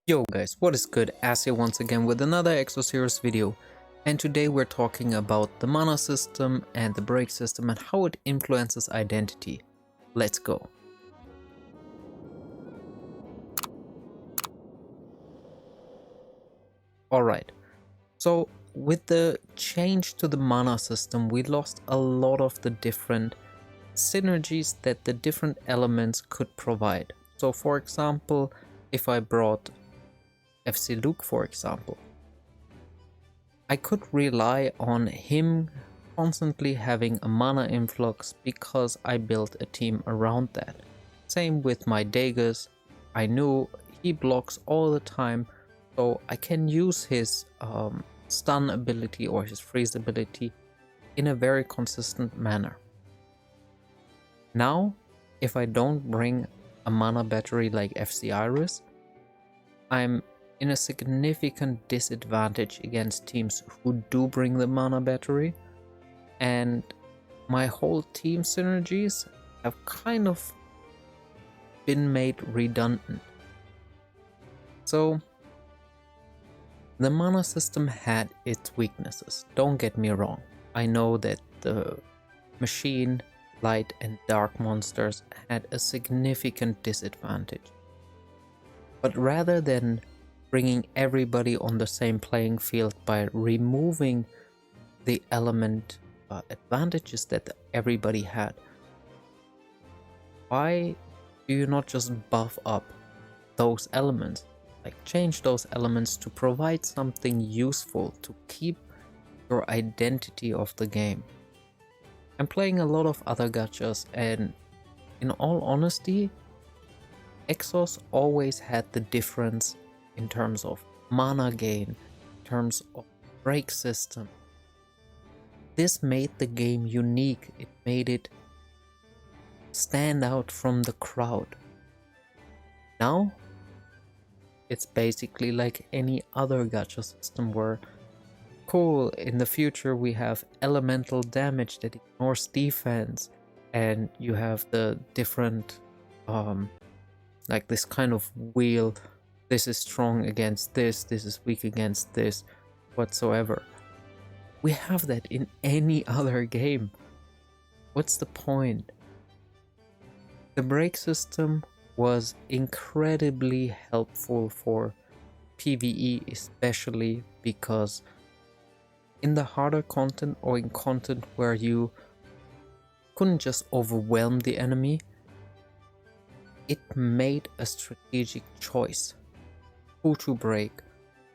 Yo guys, what is good? As here once again with another Exos Heroes video, and today we're talking about the mana system and the break system and how it influences identity. Let's go. Alright, so with the change to the mana system, we lost a lot of the different synergies that the different elements could provide. So for example, if I brought FC Luke for example, I could rely on him constantly having a mana influx because I built a team around that. Same with my Daggers. I knew he blocks all the time, so I can use his stun ability or his freeze ability in a very consistent manner. Now, if I don't bring a mana battery like FC Iris, I'm in a significant disadvantage against teams who do bring the mana battery, and my whole team synergies have kind of been made redundant. So the mana system had its weaknesses, don't get me wrong. I know that the machine, light and dark monsters had a significant disadvantage. But rather than bringing everybody on the same playing field by removing the element advantages that everybody had, why do you not just buff up those elements? Like change those elements to provide something useful to keep your identity of the game. I'm playing a lot of other gachas, and in all honesty, Exos always had the difference in terms of mana gain, in terms of break system. This made the game unique, it made it stand out from the crowd. Now, it's basically like any other gacha system where, cool, in the future we have elemental damage that ignores defense, and you have the different, like this kind of wheel. This is strong against this is weak against this, whatsoever. We have that in any other game. What's the point? The break system was incredibly helpful for PvE, especially because in the harder content or in content where you couldn't just overwhelm the enemy, it made a strategic choice. Who to break,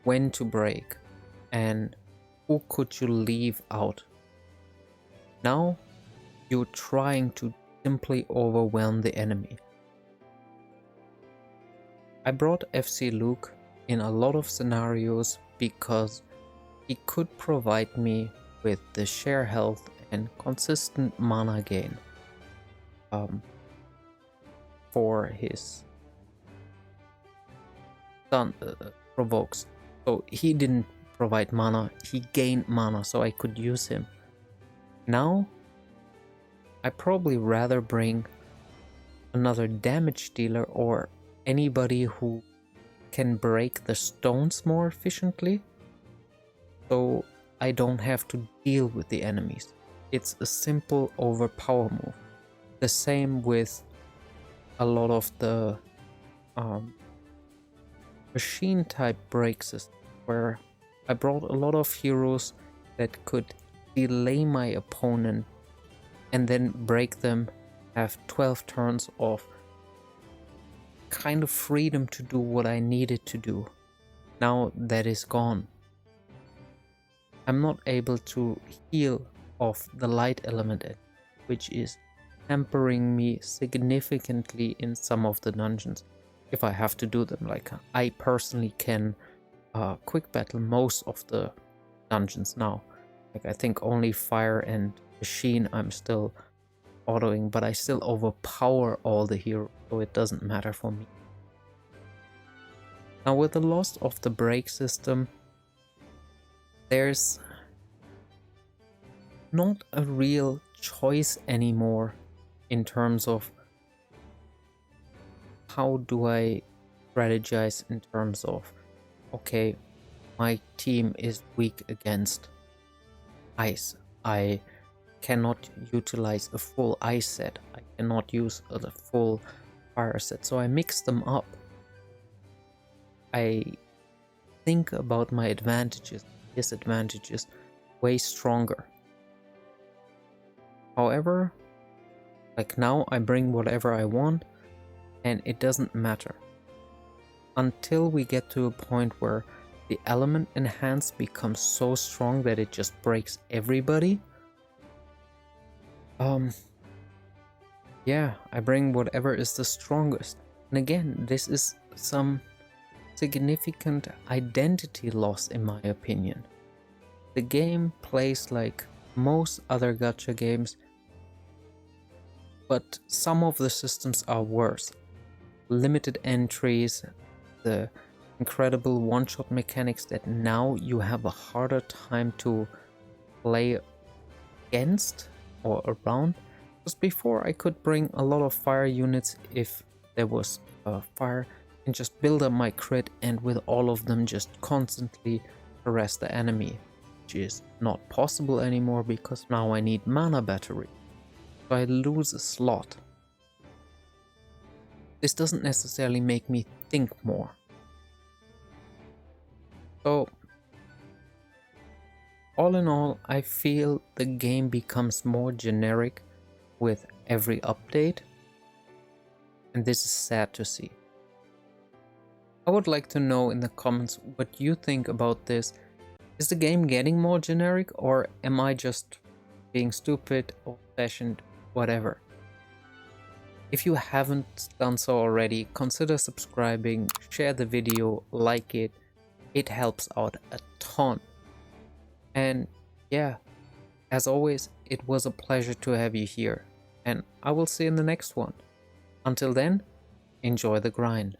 when to break, and who could you leave out. Now you're trying to simply overwhelm the enemy. I brought FC Luke in a lot of scenarios because he could provide me with the share health and consistent mana gain for his stun provokes. So he didn't provide mana, he gained mana, so I could use him. Now I probably rather bring another damage dealer or anybody who can break the stones more efficiently, so I don't have to deal with the enemies. It's a simple overpower move. The same with a lot of the machine type break system, where I brought a lot of heroes that could delay my opponent and then break them, have 12 turns of kind of freedom to do what I needed to do. Now that is gone. I'm not able to heal off the light element, which is hampering me significantly in some of the dungeons if I have to do them. Like, I personally can quick battle most of the dungeons now. Like, I think only fire and machine I'm still autoing, but I still overpower all the heroes, so it doesn't matter for me. Now with the loss of the break system, there's not a real choice anymore in terms of how do I strategize in terms of, okay, my team is weak against ice. I cannot utilize a full ice set. I cannot use a full fire set. So I mix them up. I think about my advantages, disadvantages way stronger. However, like now I bring whatever I want and it doesn't matter. Until we get to a point where the element enhance becomes so strong that it just breaks everybody. Yeah, I bring whatever is the strongest. And again, this is some significant identity loss in my opinion. The game plays like most other gacha games, but some of the systems are worse. Limited entries, the incredible one-shot mechanics that now you have a harder time to play against or around. Because before I could bring a lot of fire units if there was fire and just build up my crit and with all of them just constantly harass the enemy, which is not possible anymore because now I need mana battery. So I lose a slot. This doesn't necessarily make me think more. So, all in all, I feel the game becomes more generic with every update, and this is sad to see. I would like to know in the comments what you think about this. Is the game getting more generic, or am I just being stupid, old-fashioned, whatever? If you haven't done so already, consider subscribing, share the video, like it. It helps out a ton. And yeah, as always, it was a pleasure to have you here. And I will see you in the next one. Until then, enjoy the grind.